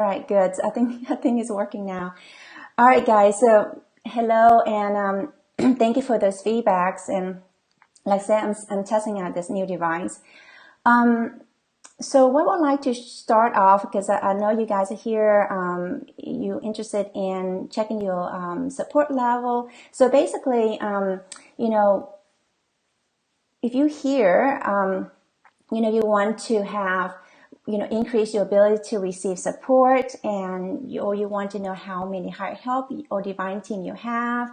right, good. I think it's working now. All right, guys. So hello, and thank you for those feedbacks. And like I said, I'm testing out this new device. So what I would like to start off, because I know you guys are here, you interested in checking your support level. So basically, if you hear, you want to have, increase your ability to receive support, or you want to know how many higher help or divine team you have.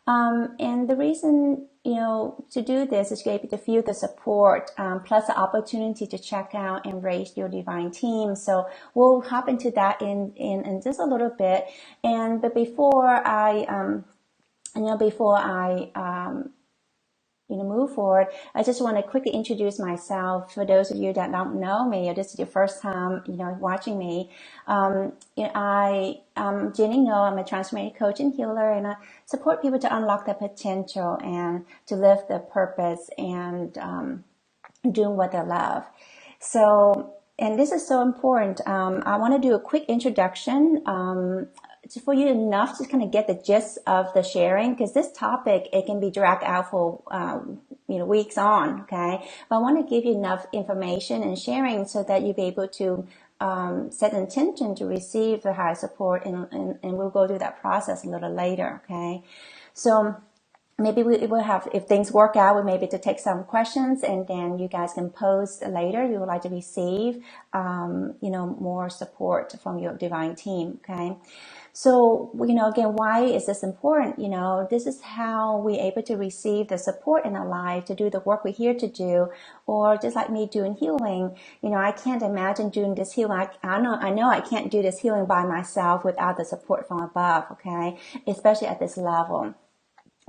And the reason, to do this is to be able to feel the support, plus the opportunity to check out and raise your divine team. So we'll hop into that in just a little bit. But before I move forward, I just want to quickly introduce myself. For those of you that don't know me, or this is your first time, watching me. I'm Jenny Ngo. I'm a transformative coach and healer, and I support people to unlock their potential and to live their purpose and doing what they love. So, and this is so important. I want to do a quick introduction for you enough to kind of get the gist of the sharing, because this topic, it can be dragged out for weeks on, okay? But I want to give you enough information and sharing so that you'll be able to set an intention to receive the high support, and we'll go through that process a little later, okay? So maybe we will have, if things work out, we may be able to take some questions, and then you guys can post later. You would like to receive, more support from your divine team. Okay. So, again, why is this important? This is how we're able to receive the support in our life to do the work we're here to do, or just like me doing healing. I can't imagine doing this healing. I know I can't do this healing by myself without the support from above. Okay. Especially at this level.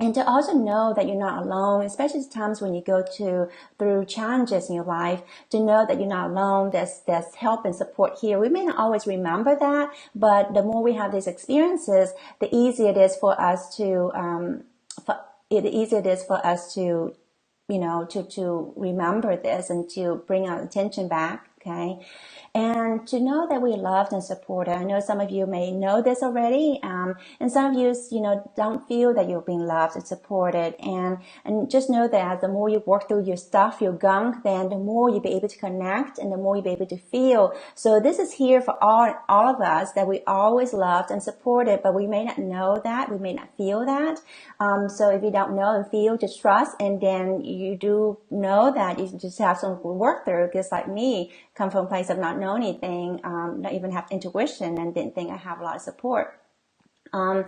And to also know that you're not alone, especially times when you go through challenges in your life, to know that you're not alone. There's help and support here. We may not always remember that, but the more we have these experiences, the easier it is for us to to remember this and to bring our attention back. Okay. And to know that we're loved and supported. I know some of you may know this already, and some of you, don't feel that you're being loved and supported. And just know that the more you work through your stuff, your gunk, then the more you'll be able to connect, and the more you'll be able to feel. So this is here for all of us, that we always loved and supported, but we may not know that, we may not feel that. So if you don't know and feel, just trust, and then you do know that you just have some work through, because like me, come from a place of not know anything, not even have intuition, and didn't think I have a lot of support. And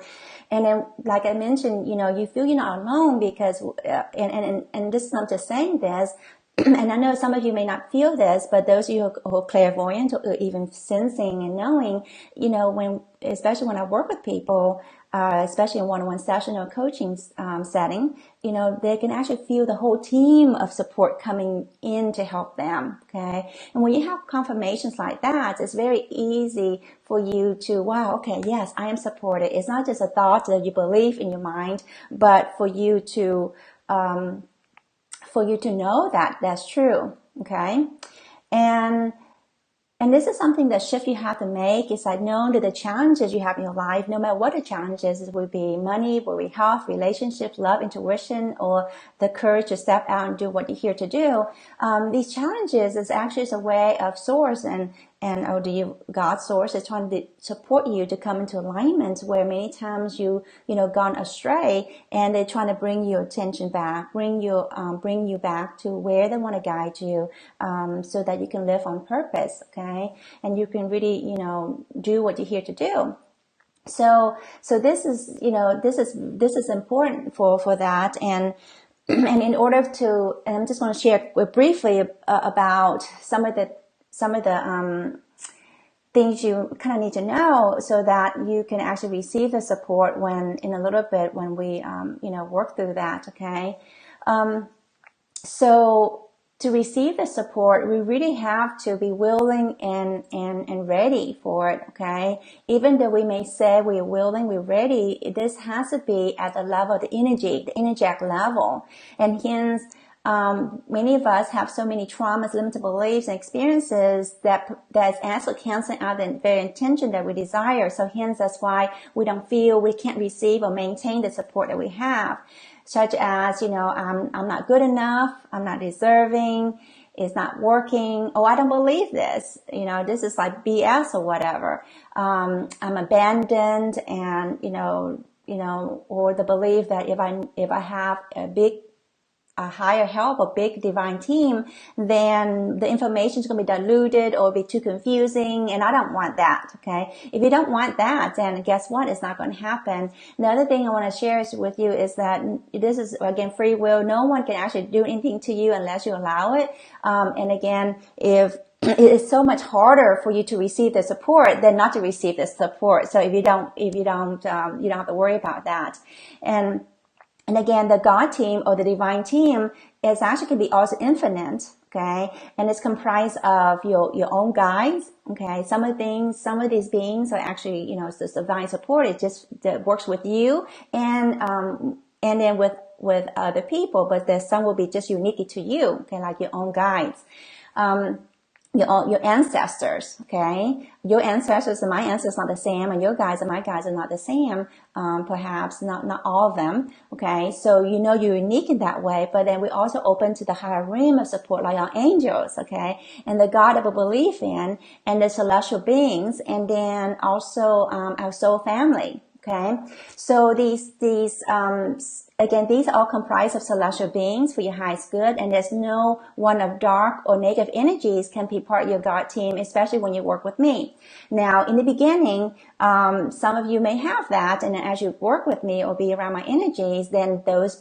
then, like I mentioned, you feel you're not alone because, and this, I'm just saying this, and I know some of you may not feel this, but those of you who are clairvoyant or even sensing and knowing, especially when I work with people, especially in one-on-one session or coaching setting, they can actually feel the whole team of support coming in to help them, okay? And when you have confirmations like that, it's very easy for you to, wow, okay, yes, I am supported. It's not just a thought that you believe in your mind, but for you to know that that's true, okay? And this is something that shift you have to make. Is like knowing that the challenges you have in your life, no matter what the challenges, it would be money, will be health, relationships, love, intuition, or the courage to step out and do what you're here to do. These challenges is actually a way of source and God's source is trying to support you to come into alignment, where many times you gone astray, and they're trying to bring your attention back, bring you back to where they want to guide you, so that you can live on purpose, okay? And you can really, do what you're here to do. So this is, this is important for that. And in order to, and I'm just going to share briefly about some of the things you kind of need to know, so that you can actually receive the support when we work through that. Okay. So to receive the support, we really have to be willing and ready for it. Okay. Even though we may say we're willing, we're ready, this has to be at the level of the energetic level. And hence, many of us have so many traumas, limited beliefs, and experiences that's actually canceling out the very intention that we desire. So hence, that's why we don't feel we can't receive or maintain the support that we have, such as, I'm not good enough, I'm not deserving, it's not working. Oh, I don't believe this. This is like BS or whatever. I'm abandoned, and or the belief that if I have a higher help, a big divine team, then the information is going to be diluted or be too confusing, and I don't want that. Okay, if you don't want that, then guess what? It's not going to happen. The other thing I want to share with you is that this is, again, free will. No one can actually do anything to you unless you allow it. And again, if it is so much harder for you to receive the support than not to receive the support. So if you don't, you don't have to worry about that. And again, the God team or the divine team is actually can be also infinite, okay? And it's comprised of your own guides, okay? Some of these beings are actually, it's this divine support. It just that works with you and then with other people, but there's some will be just unique to you, okay? Like your own guides. Your ancestors, okay? Your ancestors and my ancestors are not the same, and your guides and my guides are not the same, perhaps not all of them, okay? So you're unique in that way, but then we also open to the higher realm of support, like our angels, okay? And the God that we believe in, and the celestial beings, and then also our soul family, okay? So again, these are all comprised of celestial beings for your highest good, and there's no one of dark or negative energies can be part of your God team, especially when you work with me. Now, in the beginning, some of you may have that, and as you work with me or be around my energies, then those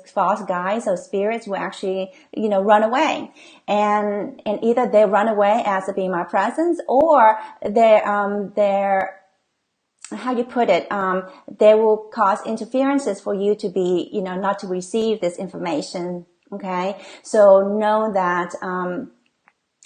false guides or spirits will actually, run away, and either they run away as to be my presence, or they're how you put it, they will cause interferences for you to be, not to receive this information. Okay. So know that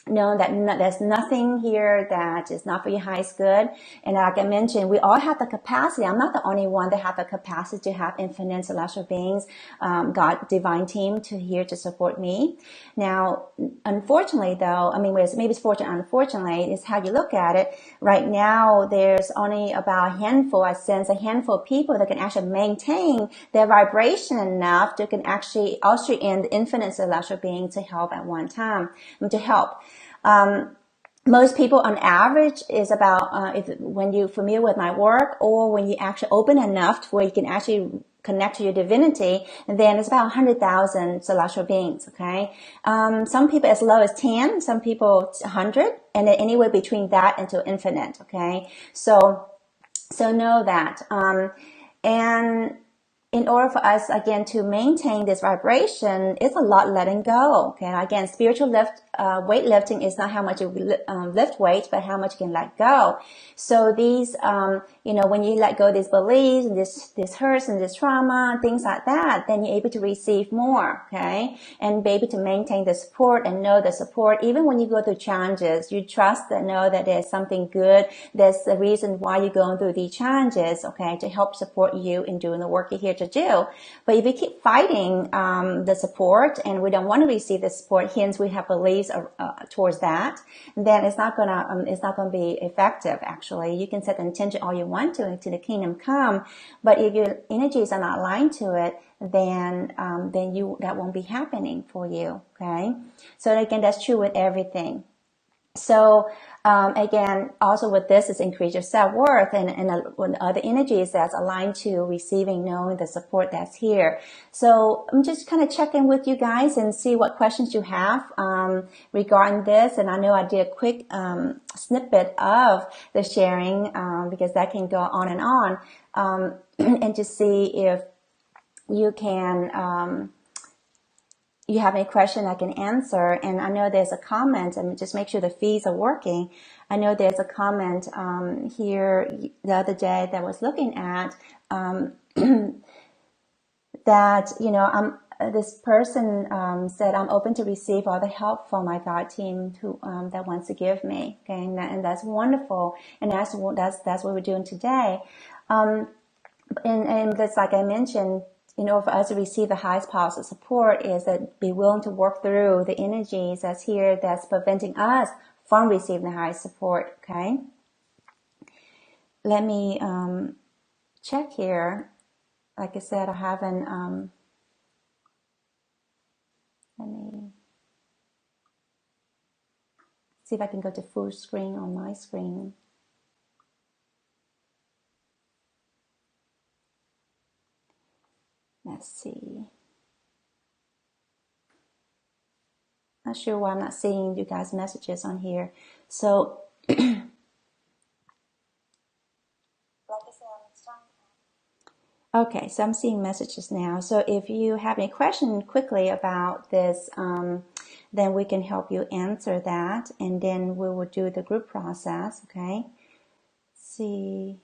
there's nothing here that is not for your highest good. And like I mentioned, we all have the capacity. I'm not the only one that have the capacity to have infinite celestial beings, God, divine team here to support me. Now, unfortunately though, maybe it's fortunate, unfortunately, is how you look at it. Right now, there's only about a handful of people that can actually maintain their vibration enough to can actually usher in the infinite celestial being to help at one time, to help. Most people on average is about, when you're familiar with my work, or when you actually open enough to where you can actually connect to your divinity, then it's about 100,000 celestial beings, okay? Some people as low as 10, some people 100, and then anywhere between that until infinite, okay? So know that. And in order for us, again, to maintain this vibration, it's a lot letting go. Okay. Again, spiritual weightlifting is not how much you lift weights, but how much you can let go. So these, when you let go of these beliefs and this hurts and this trauma, things like that, then you're able to receive more. Okay. And be able to maintain the support and know the support. Even when you go through challenges, you trust and know that there's something good. There's the reason why you're going through these challenges. Okay. To help support you in doing the work you're here to do. But if we keep fighting the support and we don't want to receive the support, hence we have beliefs towards that, then it's not gonna be effective. Actually, you can set the intention all you want to the kingdom come, but if your energies are not aligned to it, then that won't be happening for you. Okay, so again, that's true with everything. So again, also with this is increase your self-worth and other energies that's aligned to receiving, knowing the support that's here. So I'm just kind of checking with you guys and see what questions you have regarding this. And I know I did a quick snippet of the sharing because that can go on and on, and to see if you can you have any question I can answer. And I know there's a comment, and just make sure the feeds are working. I know there's a comment here the other day that I was looking at that this person said, I'm open to receive all the help from my God team who that wants to give me. Okay, and that's wonderful, and that's what we're doing today. And that's like I mentioned, in order for us to receive the highest possible support is that be willing to work through the energies that's here that's preventing us from receiving the highest support. Okay. Let me check here. Like I said, I haven't, let me see if I can go to full screen on my screen. Let's see. Not sure why I'm not seeing you guys' messages on here. So, okay, so I'm seeing messages now. So if you have any question quickly about this, then we can help you answer that, and then we will do the group process. Okay. Let's see.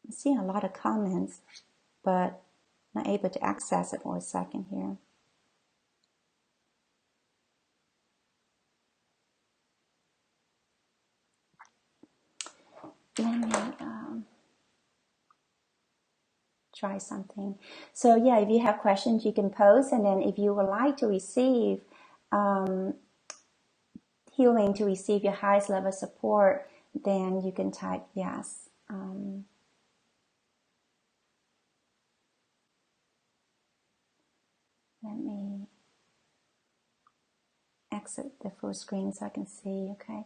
I'm seeing a lot of comments, but not able to access it for a second here. Let me try something. So yeah, if you have questions, you can post, and then if you would like to receive healing, to receive your highest level of support, then you can type yes. Let me exit the full screen so I can see. Okay.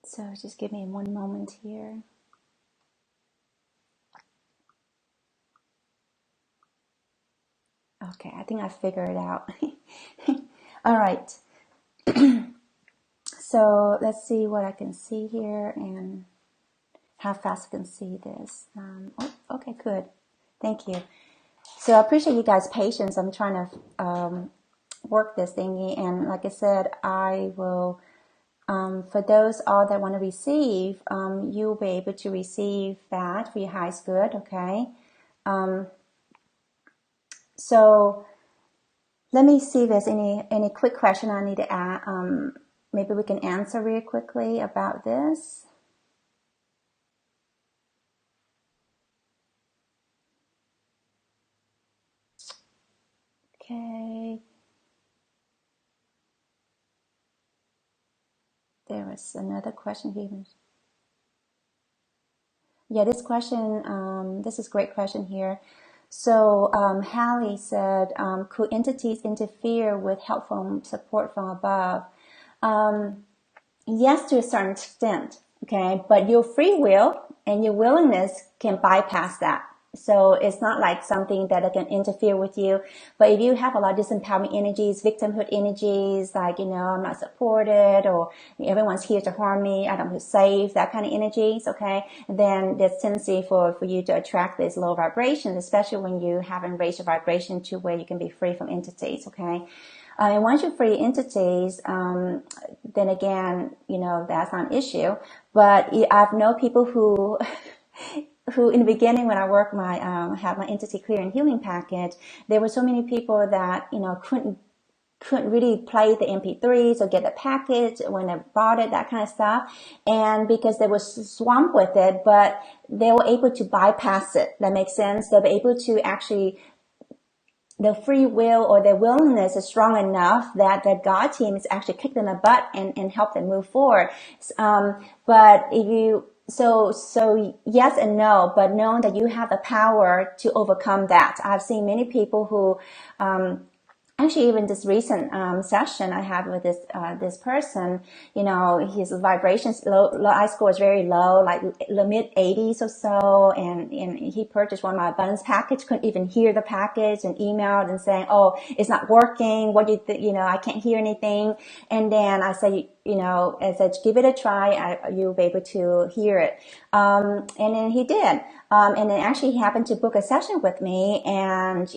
So just give me one moment here. Okay, I think I figured it out. All right. So let's see what I can see here and how fast I can see this. Okay, good. Thank you. So I appreciate you guys' patience. I'm trying to work this thingy, and like I said, I will. For those all that want to receive, you'll be able to receive that for your highest good. Okay. So let me see if there's any quick question I need to add. Maybe we can answer really quickly about this. Okay. There was another question here. Yeah, this question, this is a great question here. So Hallie said, could entities interfere with helpful support from above? Yes, to a certain extent, okay? But your free will and your willingness can bypass that. So it's not like something that can interfere with you. But if you have a lot of disempowerment energies, victimhood energies, like, I'm not supported, or everyone's here to harm me, I don't feel safe, that kind of energies, okay, then there's tendency for you to attract these low vibrations, especially when you haven't raised your vibration to where you can be free from entities, okay? And once you're free entities, then again, that's not an issue. But I've known people who in the beginning, when I worked have my entity clear and healing package, there were so many people that, couldn't really play the MP3s or get the package when they bought it, that kind of stuff. And because they were swamped with it, but they were able to bypass it. That makes sense. They were able to actually, the free will or their willingness is strong enough that the God team is actually kicked them in the butt and help them move forward. But if you, so yes and no, but knowing that you have the power to overcome that. I've seen many people who, actually, even this recent session I had with this person, his vibrations I score is very low, like the mid 80s or so, and he purchased one of my abundance package, couldn't even hear the package, and emailed and saying, "Oh, it's not working. What do you I can't hear anything." And then I said, I said, give it a try. You'll be able to hear it. And then he did. And then actually he happened to book a session with me, and,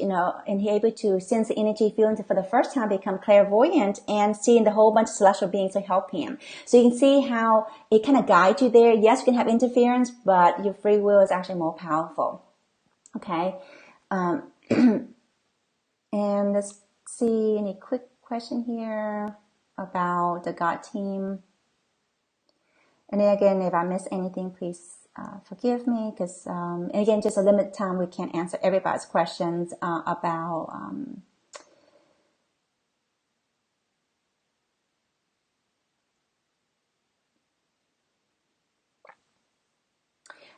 and he able to sense the energy, feeling for the first time, become clairvoyant and seeing the whole bunch of celestial beings to help him. So you can see how it kind of guides you there. Yes, you can have interference, but your free will is actually more powerful. Okay. And let's see any quick question here about the God team. And then again, if I miss anything, please forgive me, because and again, just a limited time, we can't answer everybody's questions about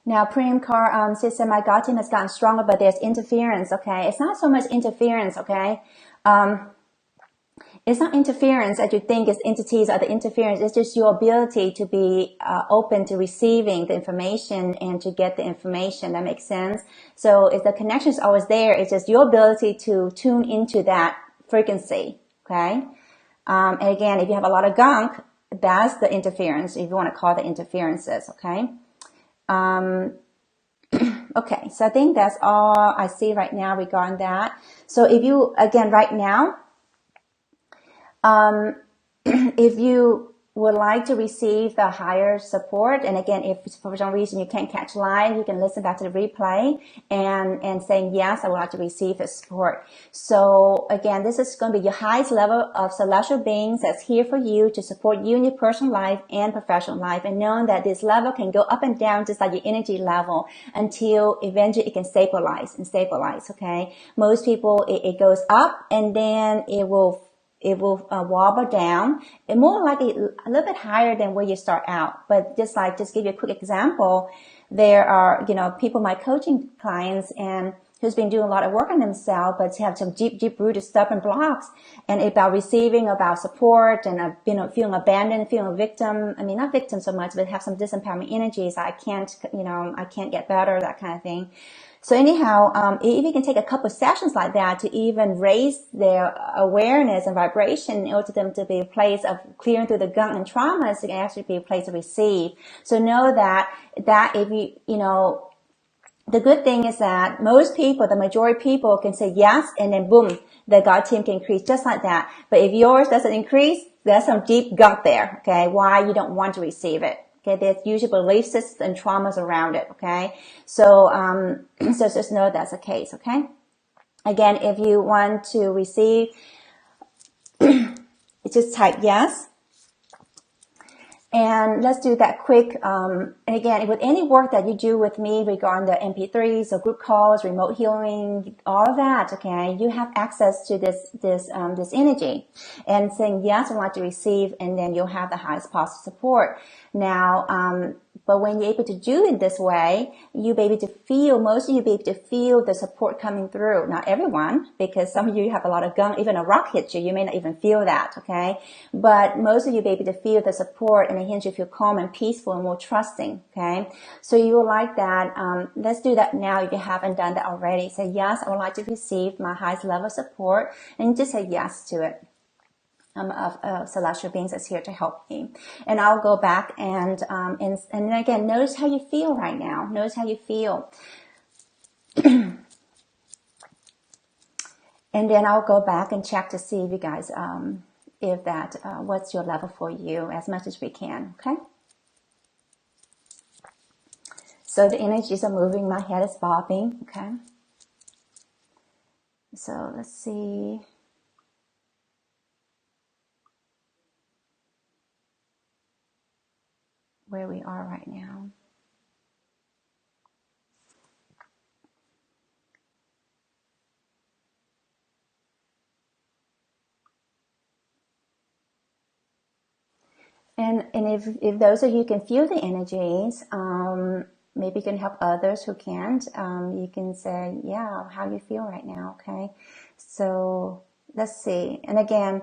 now. Prem Kaur says that my God team has gotten stronger, but there's interference. Okay, it's not so much interference. Okay. It's not interference that you think is entities or the interference. It's just your ability to be open to receiving the information and to get the information. That makes sense. So if the connection is always there, it's just your ability to tune into that frequency. Okay. And again, if you have a lot of gunk, that's the interference, if you want to call the interferences. Okay. Okay. So I think that's all I see right now regarding that. So if you, again, right now, if you would like to receive the higher support, and again, if for some reason you can't catch live, you can listen back to the replay and saying, yes, I would like to receive the support. So again, this is going to be your highest level of celestial beings that's here for you to support you in your personal life and professional life, and knowing that this level can go up and down just like your energy level until eventually it can stabilize. Okay. Most people, it goes up and then it will wobble down, and more likely a little bit higher than where you start out. But just give you a quick example, there are, people, my coaching clients, and who's been doing a lot of work on themselves, but have some deep rooted stubborn blocks, and about receiving, about support, and feeling abandoned, feeling a victim. I mean, not victim so much, but have some disempowerment energies. I can't get better, that kind of thing. So anyhow, if you can take a couple of sessions like that to even raise their awareness and vibration in order for them to be a place of clearing through the gunk and traumas, it can actually be a place to receive. So know that if the good thing is that most people, the majority of people, can say yes, and then boom, the God team can increase just like that. But if yours doesn't increase, there's some deep gunk there, okay, why you don't want to receive it. Okay, there's usually belief systems and traumas around it. Okay, so so just know that's the case. Okay, again, if you want to receive, just type yes. And let's do that quick. And again, with any work that you do with me regarding the MP3s or group calls, remote healing, all of that, okay, you have access to this energy, and saying yes, I want to receive, and then you'll have the highest possible support. Now, but when you're able to do it this way, you'll be able to feel, most of you be able to feel the support coming through. Not everyone, because some of you have a lot of gunk, even a rock hits you, you may not even feel that, okay? But most of you be able to feel the support, and it helps you feel calm and peaceful and more trusting, okay? So you will like that. Let's do that now if you haven't done that already. Say, yes, I would like to receive my highest level of support, and just say yes to it. Of celestial beings that's here to help me. And I'll go back and then again, notice how you feel right now. Notice how you feel. And then I'll go back and check to see if you guys, if that, what's your level for you, as much as we can. Okay. So the energies are moving. My head is bobbing. Okay. So let's see. Where we are right now. And if those of you can feel the energies, maybe you can help others who can't. You can say, yeah, how you feel right now, okay? So let's see. And again,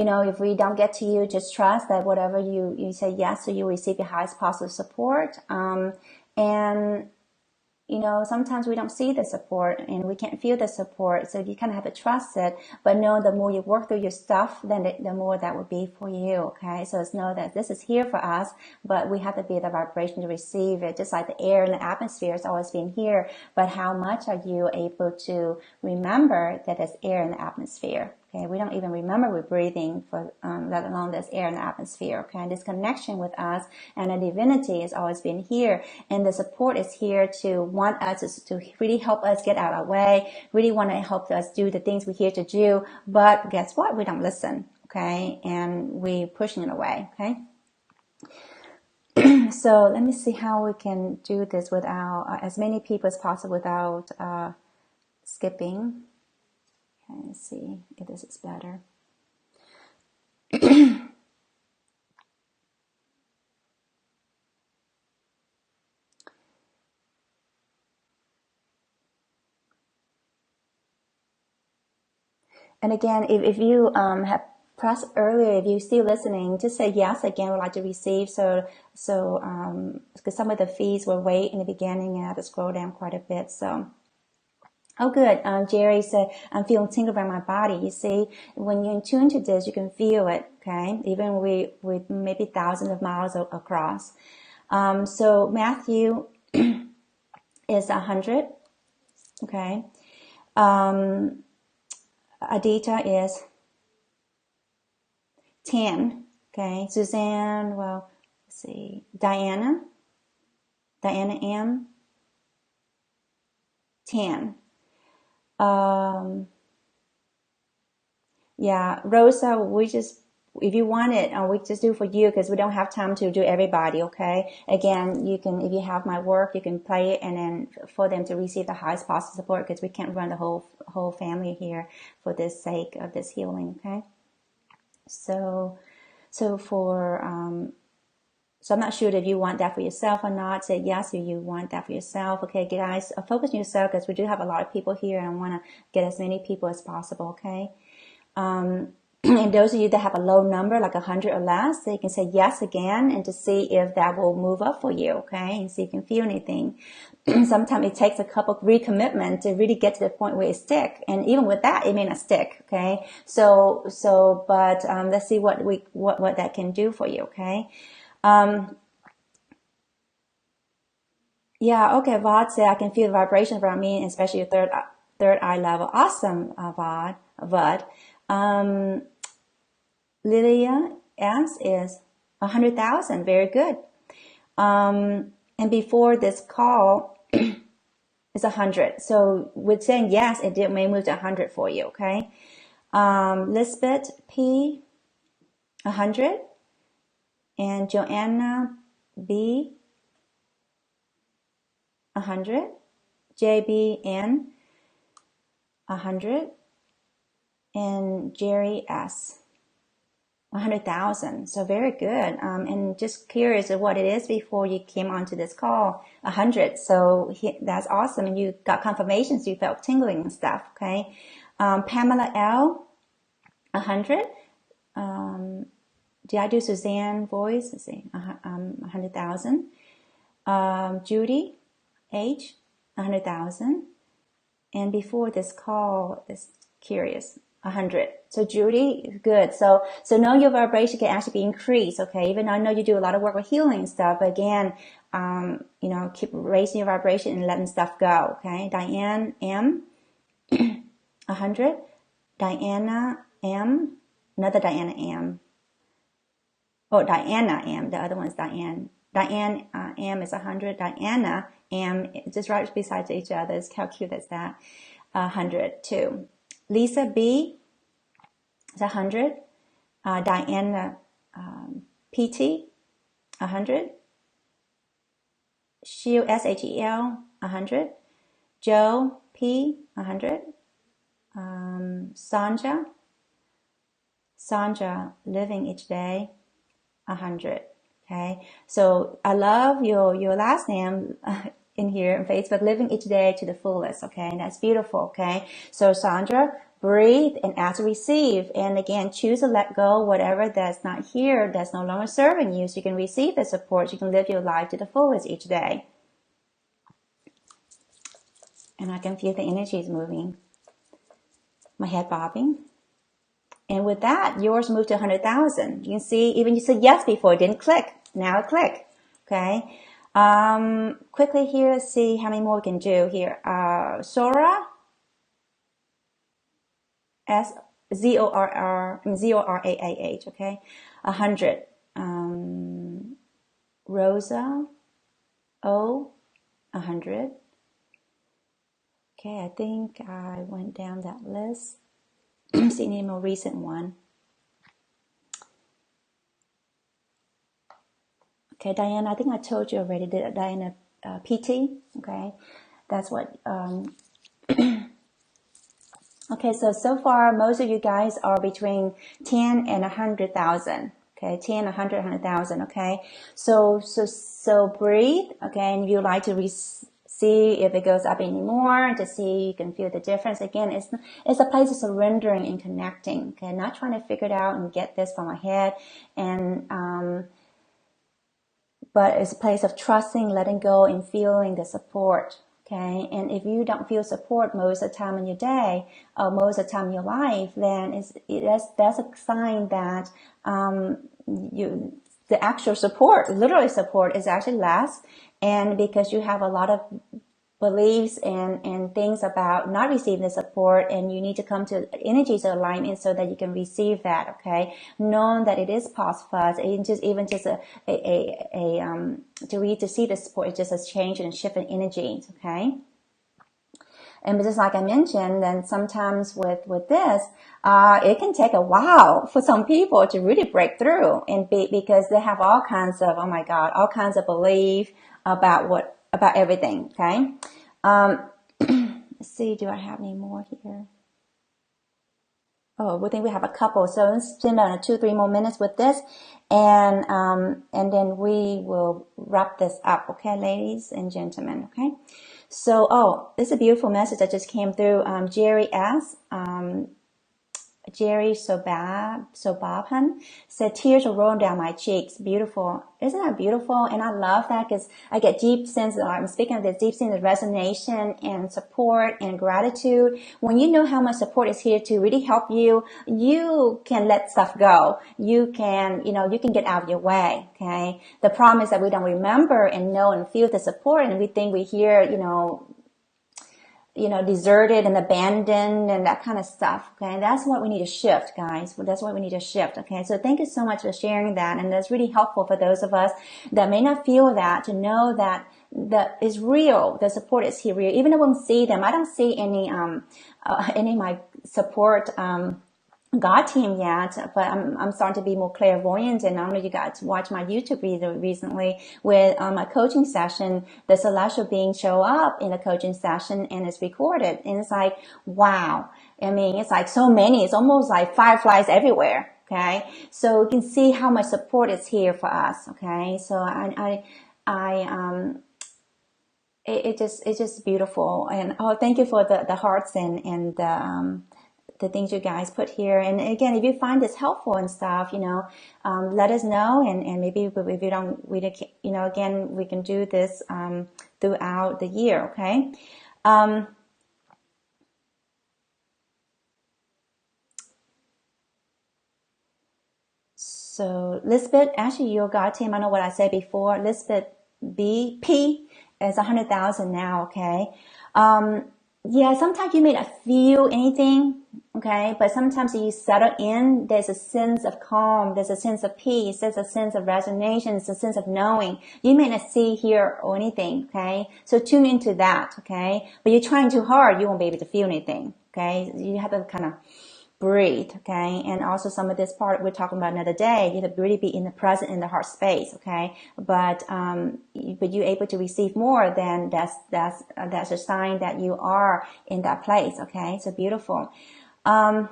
if we don't get to you, just trust that whatever you say yes, so you receive the highest possible support. And sometimes we don't see the support and we can't feel the support. So you kind of have to trust it, but know the more you work through your stuff, then the more that will be for you. Okay. So it's know that this is here for us, but we have to be the vibration to receive it. Just like the air in the atmosphere has always been here, but how much are you able to remember that there's air in the atmosphere? Okay, we don't even remember we're breathing, let alone there's air in the atmosphere. Okay, and this connection with us and the divinity has always been here, and the support is here to want us to really help us get out of our way, really want to help us do the things we're here to do. But guess what? We don't listen. Okay, and we're pushing it away. Okay. So let me see how we can do this without as many people as possible without skipping. Okay, let's see if this is better. And again, if you have pressed earlier, if you're still listening, just say yes again, would like to receive. So because some of the feeds were way in the beginning and I had to scroll down quite a bit. So, oh good. Jerry said, I'm feeling tingle around my body. You see, when you're in tune to this, you can feel it, okay? Even with maybe thousands of miles across. So Matthew is 100, okay? Adita is 10, okay? Suzanne, well, let's see. Diana M, 10. Yeah, Rosa, if you want it, we just do for you because we don't have time to do everybody, okay? Again, you can, if you have my work, you can play it and then for them to receive the highest possible support because we can't run the whole family here for this sake of this healing, okay? So I'm not sure if you want that for yourself or not. Say yes if you want that for yourself. Okay, guys, focus on yourself because we do have a lot of people here and I want to get as many people as possible, okay? And those of you that have a low number, like 100 or less, so you can say yes again and to see if that will move up for you, okay? And see if you can feel anything. Sometimes it takes a couple of recommitment to really get to the point where it sticks. And even with that, it may not stick, okay? But let's see what that can do for you, okay? Yeah, okay, Vod said, I can feel the vibration around me, especially your third eye level. Awesome, Vod. Lilia S is 100,000. Very good. And before this call is 100. So with saying yes, it may move to 100 for you, okay? Lisbeth P, 100. And Joanna B, 100. JBN, 100. And Jerry S, 100,000. So very good. And just curious of what it is before you came onto this call, 100. So that's awesome. And you got confirmations. You felt tingling and stuff. Okay. Pamela L, 100. Did I do Suzanne voice? Let's see. 100,000. Judy H, 100,000. And before this call is curious. 100. So Judy, good. So know your vibration can actually be increased, okay? Even though I know you do a lot of work with healing stuff, but again, keep raising your vibration and letting stuff go, okay? Diane M, 100. Diana M, another Diana M. Oh, Diana M, the other one's Diane. Diane M is 100. Diana M, just right beside each other. How cute is that? 100 too. Lisa B is 100. Diana PT, 100. Shel, SHEL, 100. Joe P, 100. Sandra, living each day, 100. Okay, so I love your last name in here on Facebook, living each day to the fullest. Okay, and that's beautiful. Okay, so Sandra, breathe and ask to receive, and again, choose to let go whatever that's not here, that's no longer serving you, so you can receive the support. You can live your life to the fullest each day. And I can feel the energies moving. My head bobbing. And with that, yours moved to 100,000. You can see, even you said yes before, it didn't click. Now it clicked. Okay. Quickly here, see how many more we can do here. Sora, Zorraah, okay. 100. Rosa, 100. Okay, I think I went down that list. See any more recent one. Okay, Diana, I think I told you already, Diana PT, okay, that's what, okay, so far, most of you guys are between 10 and 100,000, okay, 10, 100, 100,000, okay, so breathe, okay, and you like to see if it goes up anymore, to see you can feel the difference. Again, it's a place of surrendering and connecting, okay, not trying to figure it out and get this from my head, and, but it's a place of trusting, letting go, and feeling the support. Okay, and if you don't feel support most of the time in your day, or most of the time in your life, then that's a sign that the actual support, literally support, is actually less, and because you have a lot of beliefs and things about not receiving the support, and you need to come to energies of alignment so that you can receive that. Okay, knowing that it is possible, even just to see the support, it's just a change and shift in energies. Okay. And just like I mentioned, then sometimes with this, it can take a while for some people to really break through, and because they have all kinds of, oh my God, all kinds of belief about everything. Okay. Let's see, do I have any more here? Oh, we think we have a couple. So let's spend 2-3 more minutes with this, and then we will wrap this up. Okay, ladies and gentlemen. Okay. So, this is a beautiful message that just came through. Jerry S. Jerry Sobabhan said, tears are rolling down my cheeks. Beautiful. Isn't that beautiful? And I love that because I get deep sense, I'm speaking of this deep sense of resonation and support and gratitude. When you know how much support is here to really help you, you can let stuff go. You can get out of your way. Okay. The problem is that we don't remember and know and feel the support, and we think we hear, deserted and abandoned and that kind of stuff. Okay. That's what we need to shift, guys. That's what we need to shift. Okay. So thank you so much for sharing that. And that's really helpful for those of us that may not feel that, to know that is real. The support is here real. Even though we don't see them, I don't see any of my support, God team yet, but I'm starting to be more clairvoyant. And I don't know if you guys watch my YouTube video recently with a coaching session. The celestial being show up in the coaching session, and it's recorded. And it's like, wow. I mean, it's like so many. It's almost like fireflies everywhere. Okay, so you can see how much support is here for us. Okay, so it's just beautiful. And thank you for the hearts and the things you guys put here. And again, if you find this helpful and stuff, let us know. And maybe if you don't, again, we can do this throughout the year. Okay. So Lisbeth, actually your God team, I know what I said before. Lisbeth BP is 100,000 now. Okay. Yeah, sometimes you may not feel anything, okay, but sometimes you settle in, there's a sense of calm, there's a sense of peace, there's a sense of resonation, there's a sense of knowing. You may not see, hear, or anything, okay, so tune into that, okay, but you're trying too hard, you won't be able to feel anything, okay, you have to kind of breathe, okay, and also some of this part we're talking about another day, you have to really be in the present, in the heart space, okay, but you're able to receive more, then that's a sign that you are in that place, okay, so beautiful. Sheila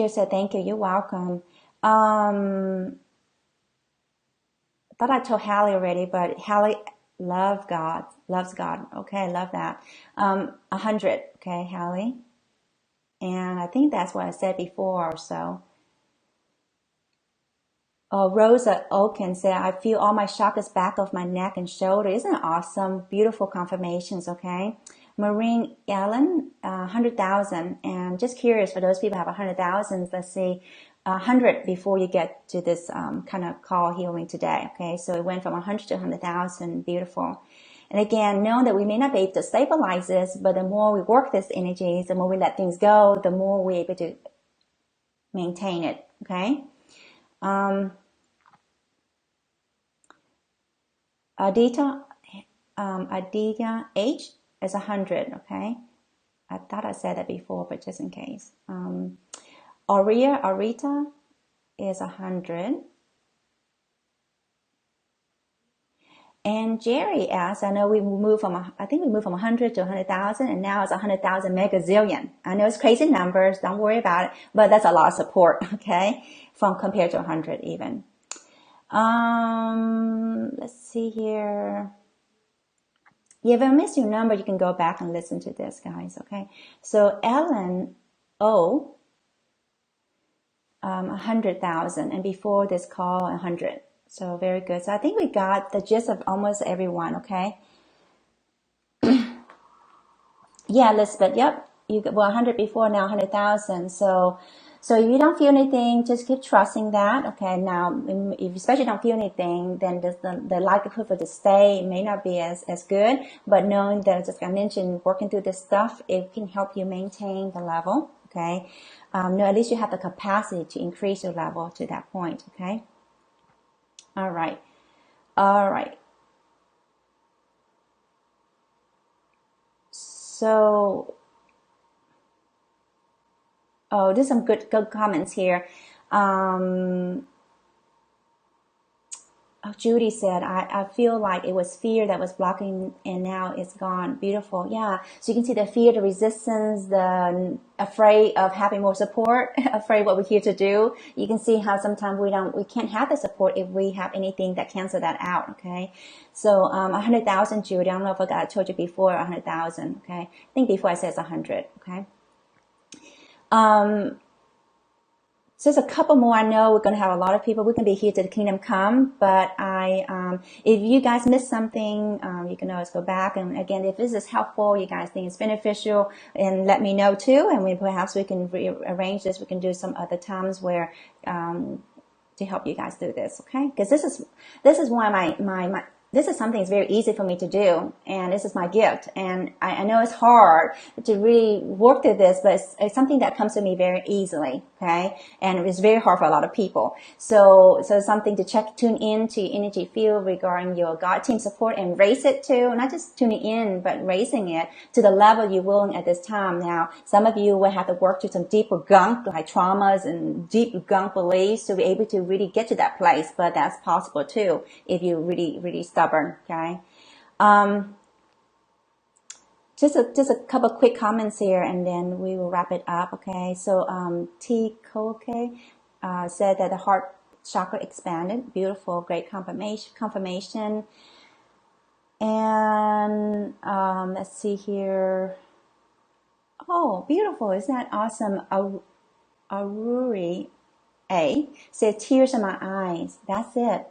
said, thank you, you're welcome. Thought I told Hallie already, but Hallie loves God, okay, love that. 100, okay, Hallie. And I think that's what I said before or so. Rosa Oaken said, I feel all my chakras back of my neck and shoulder. Isn't it awesome? Beautiful confirmations, okay? Marine Ellen, 100,000. And just curious, for those people who have 100,000, let's see, 100 before you get to this kind of call healing today. Okay, so it went from 100 to 100,000. Beautiful. And again, know that we may not be able to stabilize this, but the more we work these energies, the more we let things go, the more we're able to maintain it. Okay. Adita H is 100. Okay. I thought I said that before, but just in case. Arita is 100. And Jerry asks, I know we moved from 100 to 100,000, and now it's 100,000 megazillion. I know it's crazy numbers, don't worry about it, but that's a lot of support, okay, from compared to 100 even. Let's see here. Yeah, if I miss your number, you can go back and listen to this, guys, okay? So Ellen O, 100,000, and before this call, 100. So very good. So I think we got the gist of almost everyone, okay? Yeah, Elizabeth, yep. You got 100 before, now 100,000. So if you don't feel anything, just keep trusting that, okay? Now, if you especially don't feel anything, then the likelihood for it to stay may not be as good, but knowing that, just like I mentioned, working through this stuff, it can help you maintain the level, okay? No, at least you have the capacity to increase your level to that point, okay? All right. So, there's some good comments here. Judy said, I feel like it was fear that was blocking and now it's gone. Beautiful. Yeah. So you can see the fear, the resistance, the afraid of having more support, afraid what we're here to do. You can see how sometimes we can't have the support if we have anything that cancel that out. Okay. So, 100,000, Judy. I don't know if I told you before 100,000. Okay. I think before I said it's 100. Okay. Just a couple more. I know we're going to have a lot of people. We're going to be here to the kingdom come, but if you guys missed something, you can always go back. And again, if this is helpful, you guys think it's beneficial, and let me know too. And perhaps we can rearrange this. We can do some other times where, to help you guys do this. Okay. Because this is one of my this is something that's very easy for me to do, and this is my gift. And I know it's hard to really work through this, but it's something that comes to me very easily, okay? And it's very hard for a lot of people. So it's something to tune in to your energy field regarding your God team support and raise it to, not just tuning in, but raising it to the level you're willing at this time. Now, some of you will have to work through some deeper gunk, like traumas and deep gunk beliefs to be able to really get to that place, but that's possible too if you really, really stubborn, okay? Just a couple quick comments here, and then we will wrap it up, okay? So, T. Koke said that the heart chakra expanded. Beautiful, great confirmation. And let's see here. Oh, beautiful! Isn't that awesome? Aruri A said, tears in my eyes. That's it.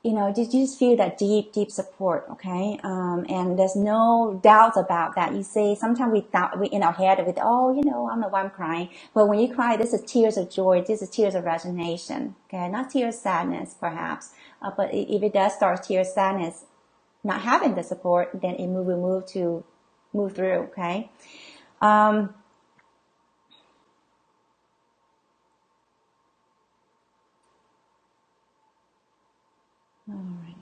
You know, did you just feel that deep support, okay? And there's no doubts about that. You see, sometimes we in our head with, oh, you know, I don't know why I'm crying. But when you cry, this is tears of joy. This is tears of resignation, okay? Not tears of sadness, perhaps. But if it does start tears of sadness, not having the support, then it will move through, okay? All right.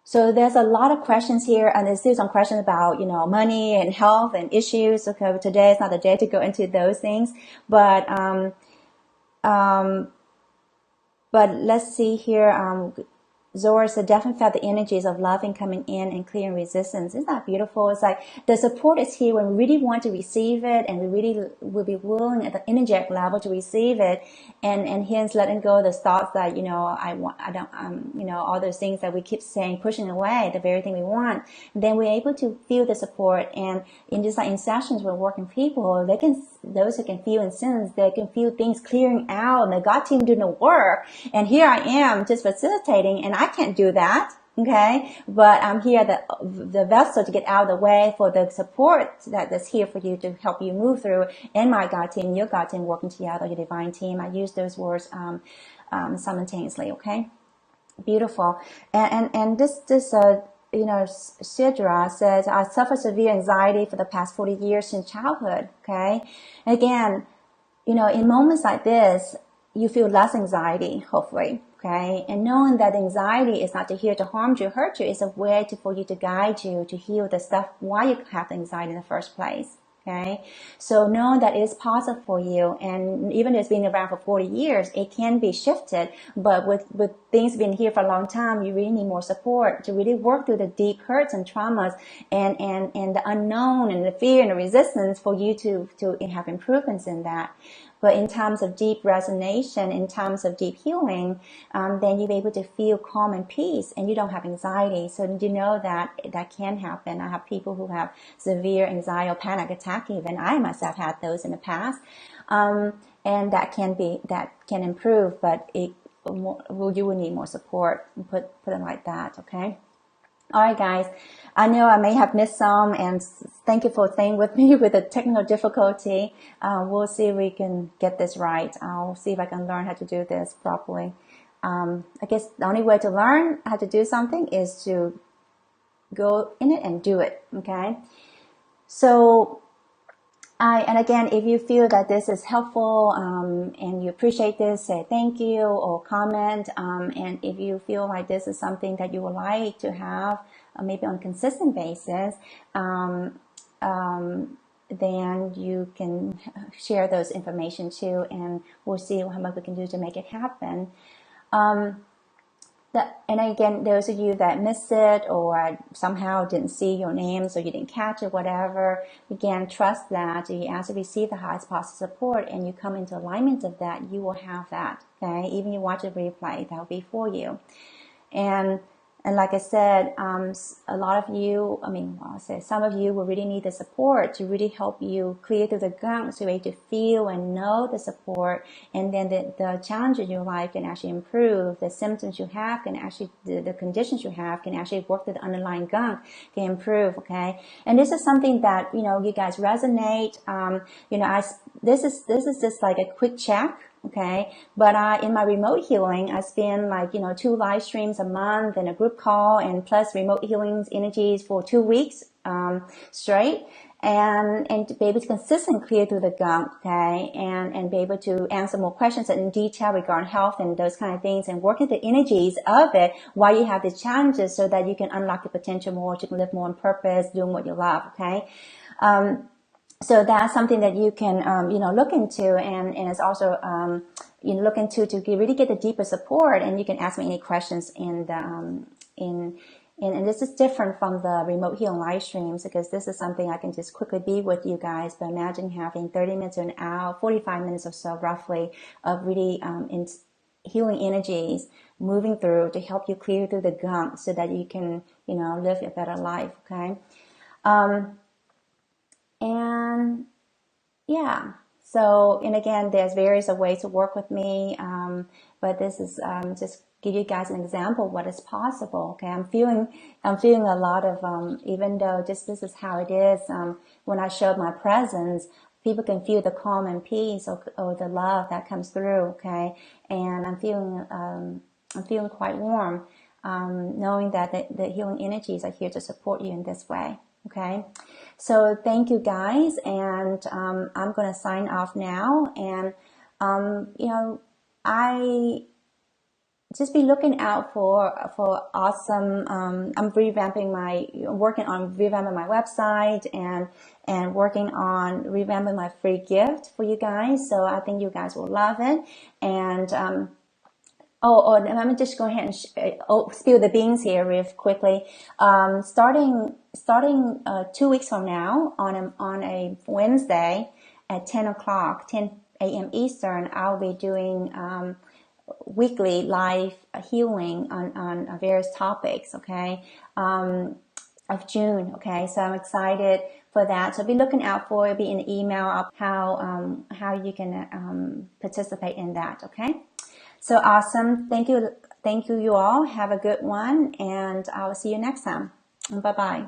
So there's a lot of questions here, and there's still some questions about, you know, money and health and issues. Okay, today is not the day to go into those things, but let's see here. Zora said, definitely felt the energies of loving coming in and clearing resistance. Isn't that beautiful? It's like the support is here when we really want to receive it, and we really will be willing at the energetic level to receive it, and hence letting go of the thoughts that, you know, you know, all those things that we keep saying, pushing away, the very thing we want. And then we're able to feel the support, and in just like in sessions with working people, those who can feel in sense, they can feel things clearing out, and the God team doing the work. And here I am just facilitating, and I can't do that. okay? But I'm here, the vessel, to get out of the way for the support that's here for you to help you move through, and my God team, your God team, working together, your divine team. I use those words simultaneously, okay? Beautiful. And this Sidra says, I suffer severe anxiety for the past 40 years since childhood, okay? Again, in moments like this, you feel less anxiety, hopefully, okay? And knowing that anxiety is not here to harm you, hurt you, it's a way for you to guide you to heal the stuff why you have anxiety in the first place, okay? So knowing that it is possible for you, and even though it's been around for 40 years, it can be shifted, but with things being here for a long time, you really need more support to really work through the deep hurts and traumas and the unknown and the fear and the resistance for you to have improvements in that. But in terms of deep resonation, in terms of deep healing, then you'll be able to feel calm and peace, and you don't have anxiety. So you know that can happen. I have people who have severe anxiety or panic attack even. I myself had those in the past. And that can improve, but you will need more support. Put it like that, okay? All right, guys. I know I may have missed some, and thank you for staying with me with the technical difficulty. We'll see if we can get this right. I'll see if I can learn how to do this properly. I guess the only way to learn how to do something is to go in it and do it, okay? So, and again, if you feel that this is helpful and you appreciate this, say thank you or comment. And if you feel like this is something that you would like to have, maybe on a consistent basis, then you can share those information too, and we'll see how much we can do to make it happen. And again, those of you that missed it or somehow didn't see your name, so you didn't catch it, whatever, again, trust that you ask to receive the highest possible support and you come into alignment of that, you will have that, okay? Even you watch a replay, that will be for you. And like I said, a lot of you, I'll say some of you will really need the support to really help you clear through the gunk, so you're able to feel and know the support, and then the challenges in your life can actually improve. The symptoms you have can actually, the conditions you have can actually work through the underlying gunk, can improve, okay? And this is something that, you guys resonate. This is just like a quick check. Okay, but in my remote healing, I spend 2 live streams a month and a group call, and plus remote healings energies for 2 weeks straight, and to be able to consistently clear through the gunk, okay, and be able to answer more questions in detail regarding health and those kind of things, and working the energies of it while you have these challenges, so that you can unlock your potential more, to live more on purpose, doing what you love, okay. So that's something that you can, look into, and it's also, look into to really get the deeper support, and you can ask me any questions and this is different from the remote healing live streams, because this is something I can just quickly be with you guys. But imagine having 30 minutes to an hour, 45 minutes or so roughly, of really, healing energies moving through to help you clear through the gunk, so that you can, live a better life. Okay. And yeah, so, and again, there's various ways to work with me, but this is just give you guys an example of what is possible. Okay, I'm feeling a lot of, even though this is how it is, when I showed my presence, people can feel the calm and peace or the love that comes through. Okay, and I'm feeling quite warm, knowing that the healing energies are here to support you in this way. Okay, so thank you guys, and I'm going to sign off now, and I just be looking out for awesome, I'm working on revamping my website and working on revamping my free gift for you guys, so I think you guys will love it. And let me just go ahead and spill the beans here real quickly. Starting 2 weeks from now, on a Wednesday at 10 a.m. Eastern, I'll be doing weekly live healing on various topics. Okay, of June. Okay, so I'm excited for that. So be looking out for it. Be in the email of how you can participate in that. Okay. So awesome. Thank thank you all. Have a good one, and I will see you next time. Bye-bye.